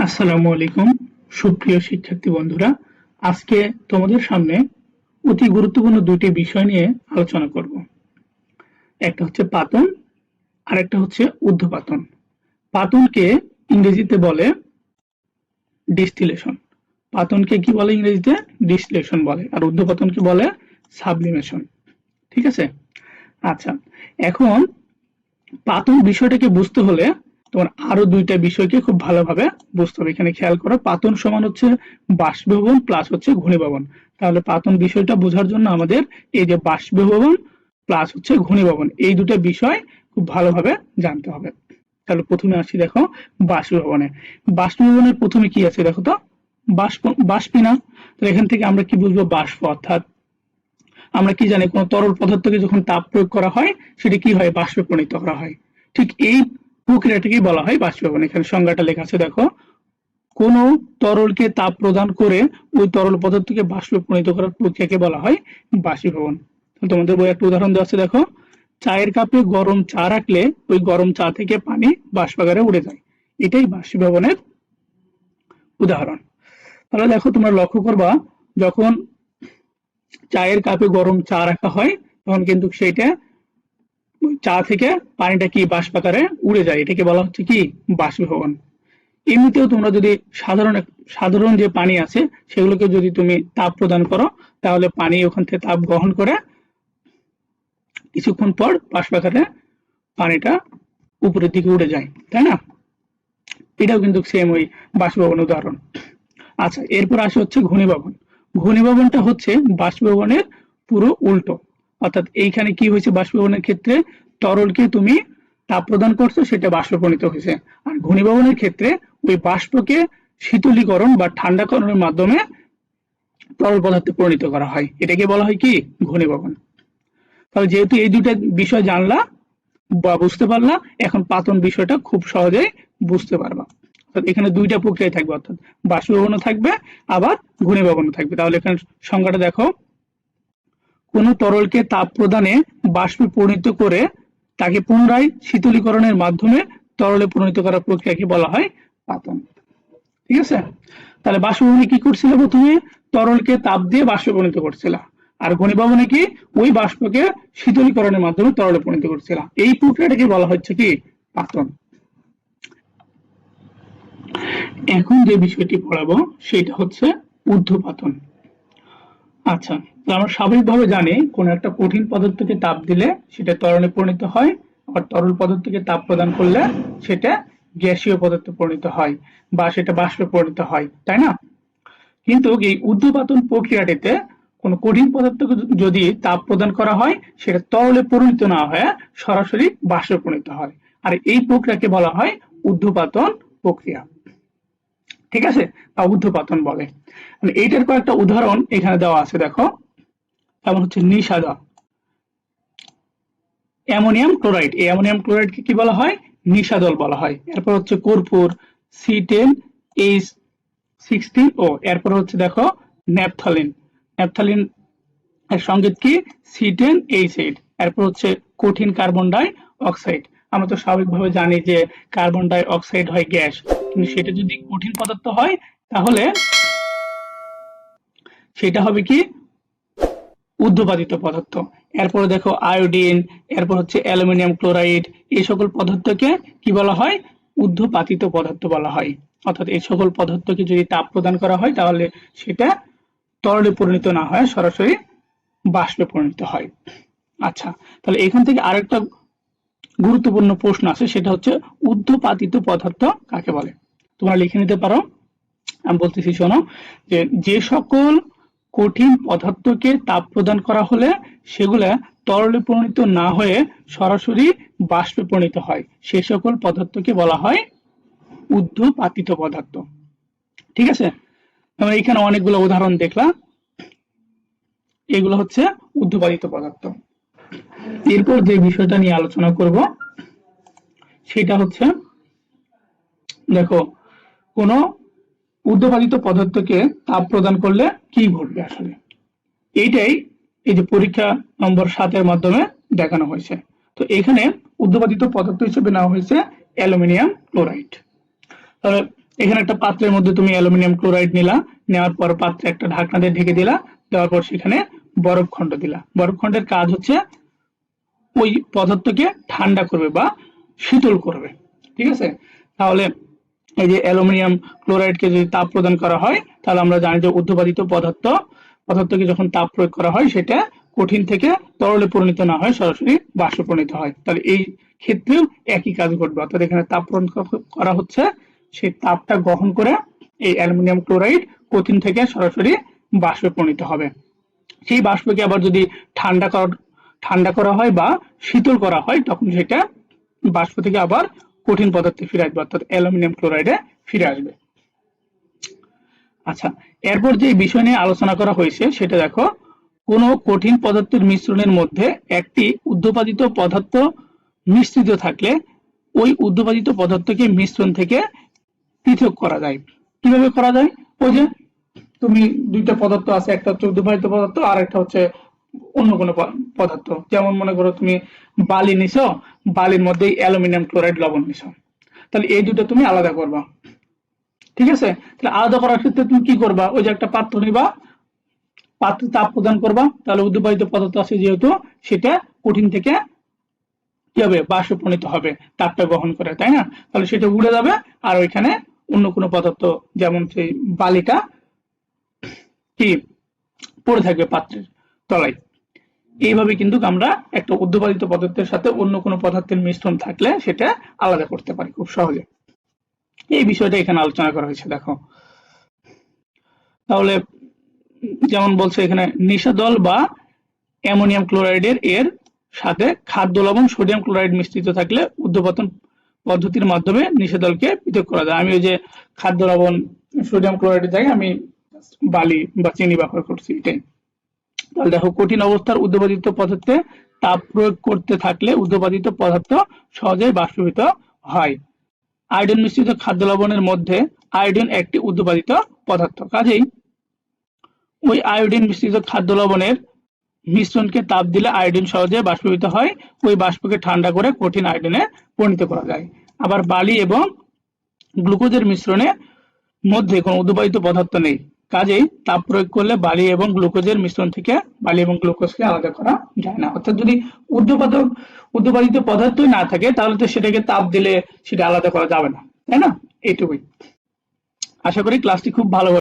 আসসালামু আলাইকুম সুপ্রিয় শিক্ষার্থী বন্ধুরা, আজকে তোমাদের সামনে অতি গুরুত্বপূর্ণ দুটি বিষয় নিয়ে আলোচনা করব। একটা হচ্ছে পাতন আর একটা হচ্ছে ঊর্ধ্বপাতন। পাতনকে ইংরেজিতে বলে ডিস্টিলেশন। পাতনকে কি বলে ইংরেজিতে? ডিস্টিলেশন বলে। আর ঊর্ধ্বপাতনকে বলে সাবলিমেশন। ঠিক আছে? আচ্ছা, এখন পাতন বিষয়টাকে বুঝতে হলে তোমার আরো দুইটা বিষয়কে খুব ভালোভাবে বুঝতে হবে। এখানে খেয়াল করো, পাতন সমান হচ্ছে বাষ্পীভবন প্লাস হচ্ছে ঘনীভবন। তাহলে পাতন বিষয়টা বোঝার জন্য আমাদের এই যে বাষ্পীভবন প্লাস হচ্ছে ঘনীভবন, এই দুটো বিষয় খুব ভালোভাবে জানতে হবে। তাহলে প্রথমে আসি, দেখো বাষ্পীভবনে। বাষ্পীভবনের প্রথমে কি আছে দেখো তো, বাষ্পিনা। তাহলে এখান থেকে আমরা কি বুঝবো? বাষ্প, অর্থাৎ আমরা কি জানি কোনো তরল পদার্থকে যখন তাপ প্রয়োগ করা হয় সেটি কি হয়? বাষ্পে পরিণত করা হয়। ঠিক এই প্রক্রিয়াটাকেই বলা হয় বাষ্পীভবন। এখানে সংজ্ঞাটা লেখা আছে দেখো, কোন তরলকে তাপ প্রদান করে ওই তরল পদার্থকে বাষ্পে পরিণত করার প্রক্রিয়াকে বলা হয় বাষ্পীভবন। তোমাদের বই একটা উদাহরণ দেওয়া আছে দেখো, চায়ের কাপে গরম চা রাখলে ওই গরম চা থেকে পানি বাষ্পাগারে উড়ে যায়। এটাই বাষ্পীভবনের উদাহরণ। তাহলে দেখো, তোমরা লক্ষ্য করবা, যখন চায়ের কাপে গরম চা রাখা হয় তখন কিন্তু সেইটা চা থেকে পানিটা কি বাষ্পাকারে উড়ে যায়। এটাকে বলা হচ্ছে কি? বাষ্পীভবন। এমনিতেও তোমরা যদি সাধারণ যে পানি আছে সেগুলোকে যদি তুমি তাপ প্রদান করো তাহলে পানি ওখান থেকে তাপ গ্রহণ করে কিছুক্ষণ পর বাষ্পাকারে পানিটা উপরের দিকে উড়ে যায়, তাই না? এটাও কিন্তু সেম ওই বাষ্পীভবন উদাহরণ। আচ্ছা, এরপর আসে হচ্ছে ঘনীভবন। ঘনীভবনটা হচ্ছে বাষ্পীভবনের পুরো উল্টো। অর্থাৎ এইখানে কি হয়েছে? বাষ্পীভবনের ক্ষেত্রে তরলকে তুমি তাপ প্রদান করছো, সেটা বাষ্পে পরিণত হয়েছে। আর ঘনীভবনের ক্ষেত্রে ওই বাষ্পকে শীতলীকরণ বা ঠান্ডাকরণের মাধ্যমে তরল পদার্থে পরিণত করা হয়। এটাকে বলা হয় কি? ঘনীভবন। তাহলে যেহেতু এই দুটা বিষয় জানলা বা বুঝতে পারলা, এখন পাতন বিষয়টা খুব সহজেই বুঝতে পারবা। এখানে দুইটা প্রক্রিয়া থাকবে, অর্থাৎ বাষ্পীভবনও থাকবে আবার ঘনীভবনও থাকবে। তাহলে এখানে সংজ্ঞাটা দেখো, কোন তরলকে তাপ প্রদানে বাষ্পে পরিণত করে তাকে পুনরায় শীতলীকরণের মাধ্যমে তরলে পরিণত করার প্রক্রিয়াকে বলা হয় পাতন। ঠিক আছে? তাহলে বাষ্পীভবনে কি করছিল? প্রথমে তরলকে তাপ দিয়ে বাষ্পে পরিণত করছিল, আর ঘনীভবনে কি? ওই বাষ্পকে শীতলীকরণের মাধ্যমে তরলে পরিণত করছিল। এই প্রক্রিয়াটাকে বলা হচ্ছে কি? পাতন। এখন যে বিষয়টি পড়াবো সেটা হচ্ছে ঊর্ধ্বপাতন। আচ্ছা, আমরা স্বাভাবিকভাবে জানি কোন একটা কঠিন পদার্থকে তাপ দিলে সেটা তরলে পরিণত হয়, আবার তরল পদার্থকে তাপ প্রদান করলে সেটা গ্যাসীয় পদার্থে পরিণত হয় বা সেটা বাষ্পে পরিণত হয়, তাই না? কিন্তু এই ঊর্ধ্বপাতন প্রক্রিয়াটিতে কোন কঠিন পদার্থকে যদি তাপ প্রদান করা হয় সেটা তরলে পরিণত না হয়ে সরাসরি বাষ্পে পরিণত হয়। আর এই প্রক্রিয়াকে বলা হয় ঊর্ধ্বপাতন প্রক্রিয়া। ঠিক আছে? বা ঊর্ধ্বপাতন বলে। এইটার কয়েকটা উদাহরণ এখানে দেওয়া আছে দেখো, যেমন হচ্ছে নিষাদা, অ্যামোনিয়াম ক্লোরাইড। এই অ্যামোনিয়াম ক্লোরাইডকে কি বলা হয়? নিষাদল বলা হয়। এরপর হচ্ছে কর্পূর, C10H16O। এরপর হচ্ছে দেখো ন্যাপথালিন। ন্যাপথালিন এর সংকেত কি? C10H8। এরপর হচ্ছে কঠিন কার্বন ডাই অক্সাইড। আমরা তো স্বাভাবিকভাবে জানি যে কার্বন ডাই অক্সাইড হয় গ্যাস, কিন্তু সেটা যদি কঠিন পদার্থ হয় তাহলে সেটা হবে কি? ঊর্ধ্বপাতিত পদার্থ। এরপরে দেখো আয়োডিন, এরপর হচ্ছে অ্যালুমিনিয়াম ক্লোরাইড, এই সকল পদার্থকে কি বলা হয়? ঊর্ধ্বপাতিত পদার্থ বলা হয়। অর্থাৎ এই সকল পদার্থকে যদি তাপ প্রদান করা হয় তাহলে সেটা তরলে পরিণত না হয় সরাসরি বাষ্পে পরিণত হয়। আচ্ছা, তাহলে এখান থেকে আরেকটা গুরুত্বপূর্ণ প্রশ্ন আছে, সেটা হচ্ছে ঊর্ধ্বপাতিত পদার্থ কাকে বলে? তোমরা লিখে নিতে পারো। আমি বলতেছি শোনো, যে সকল কঠিন পদার্থকে তাপ প্রদান করা হলে সেগুলা তরলে পরিণত না হয়ে সরাসরি বাষ্পে পরিণত হয়, সে সকল পদার্থকে বলা হয় ঊর্ধ্বপাতিত পদার্থ। ঠিক আছে? আমরা এখানে অনেকগুলো উদাহরণ দেখলাম, এগুলো হচ্ছে ঊর্ধ্বপাতিত পদার্থ। এরপর যে বিষয়টা নিয়ে আলোচনা করব সেটা হচ্ছে, দেখো, কোন ঊর্ধ্বপাতিত পদার্থকে তাপ প্রদান করলে কি ঘটবে আসলে, এইটাই এই যে পরীক্ষা নম্বর 7 এর মাধ্যমে দেখানো হয়েছে। তো এখানে ঊর্ধ্বপাতিত পদার্থ হিসেবে নেওয়া হয়েছে অ্যালুমিনিয়াম ক্লোরাইড। তাহলে এখানে একটা পাত্রের মধ্যে তুমি অ্যালুমিনিয়াম ক্লোরাইড নিলা, নেওয়ার পর পাত্রে একটা ঢাকনা দিয়ে ঢেকে দিলা, দেওয়ার পর সেখানে বরফ খণ্ড দিলা। বরফ খণ্ডের কাজ হচ্ছে ওই পদার্থকে ঠান্ডা করবে বা শীতল করবে, ঠিক আছে। তাহলে এই যে অ্যালুমিনিয়াম ক্লোরাইডকে যদি তাপ প্রদান করা হয়, তাহলে আমরা জানি যে ঊর্ধ্বপাতিত পদার্থকে যখন তাপ প্রয়োগ করা হয় সেটা কঠিন থেকে তরলে পরিণত না হয়, সরাসরি বাষ্পে পরিণত হয়। তাহলে এই ক্ষেত্রেও একই কাজ ঘটবে, অর্থাৎ এখানে তাপ প্রদান করা হচ্ছে, সেই তাপটা গ্রহণ করে এই অ্যালুমিনিয়াম ক্লোরাইড কঠিন থেকে সরাসরি বাষ্পে পরিণত হবে। সেই বাষ্পকে আবার যদি ঠান্ডা করা হয় বা শীতল করা হয়, তখন সেটা বাষ্প থেকে আবার কঠিন পদার্থে ফিরে আসবে, অর্থাৎ অ্যালুমিনিয়াম ক্লোরাইডে ফিরে আসবে। আচ্ছা, এরপর যে বিষয় নিয়ে আলোচনা করা হয়েছে সেটা দেখো, কোনো কঠিন পদার্থের মিশ্রণের মধ্যে একটি ঊর্ধ্বপাতিত পদার্থ মিশ্রিত থাকলে ওই ঊর্ধ্বপাতিত পদার্থকে মিশ্রণ থেকে পৃথক করা যায়। কিভাবে করা যায়? ওই যে তুমি দুইটা পদার্থ আছে, একটা হচ্ছে ঊর্ধ্বপাতিত পদার্থ আর একটা হচ্ছে অন্য কোনো পদার্থ। যেমন মনে করো তুমি বালি নিছো, বালির মধ্যে অ্যালুমিনিয়াম ক্লোরাইড লবণ নিছো, তাহলে এই দুটো তুমি আলাদা করবা, ঠিক আছে। তাহলে আলাদা করার ক্ষেত্রে তুমি কি করবা? ওই যে একটা পাত্র নিবা, পাত্রে তাপ প্রদান করবা, তাহলে ঊর্ধ্বপাতিত পদার্থ আছে যেহেতু, সেটা কঠিন থেকে কি হবে? বাষ্পে পরিণত হবে তাপটা গ্রহণ করে, তাই না? তাহলে সেটা উড়ে যাবে, আর ওইখানে অন্য কোনো পদার্থ যেমন সেই বালিটা কি পড়ে থাকবে পাত্রের তলায়। এইভাবে কিন্তু আমরা একটা ঊর্ধ্বপাতিত পদার্থের সাথে অন্য কোনো পদার্থের মিশ্রণ থাকলে সেটা আলাদা করতে পারি খুব সহজে। এই বিষয়টা এখানে আলোচনা করা হয়েছে, দেখো। তাহলে যেমন বলছে এখানে, নিশাদল বা অ্যামোনিয়াম ক্লোরাইডের এর সাথে খাদ্য লবণ সোডিয়াম ক্লোরাইড মিশ্রিত থাকলে ঊর্ধ্বপতন পদ্ধতির মাধ্যমে নিশাদলকে পৃথক করা যায়। আমি ওই যে খাদ্য লবণ সোডিয়াম ক্লোরাইডের জায়গায় আমি বালি বা চিনি ব্যবহার করছি, এটাই। তাহলে দেখো, কঠিন অবস্থার ঊর্ধ্বপাতিত পদার্থে তাপ প্রয়োগ করতে থাকলে ঊর্ধ্বপাতিত পদার্থ সহজেই বাষ্পীভূত হয়। আয়োডিন মিশ্রিত খাদ্য লবণের মধ্যে আয়োডিন একটি ঊর্ধ্বপাতিত পদার্থ, কাজেই ওই আয়োডিন মিশ্রিত খাদ্য লবণের মিশ্রণকে তাপ দিলে আয়োডিন সহজে বাষ্পীভূত হয়, ওই বাষ্পকে ঠান্ডা করে কঠিন আয়োডিনে পরিণত করা যায়। আবার বালি এবং গ্লুকোজের মিশ্রণে মধ্যে কোনো ঊর্ধ্বপাতিত পদার্থ নেই, কাজেই তাপ প্রয়োগ করলে বালি এবং গ্লুকোজের মিশ্রণ থেকে বালি এবং গ্লুকোজকে আলাদা করা যায় না। অর্থাৎ যদি ঊর্ধ্বপাতিত পদার্থই না থাকে, তাহলে তো সেটাকে তাপ দিলে সেটা আলাদা করা যাবে না, তাই না? এইটুকুই। আশা করি ক্লাসটি খুব ভালো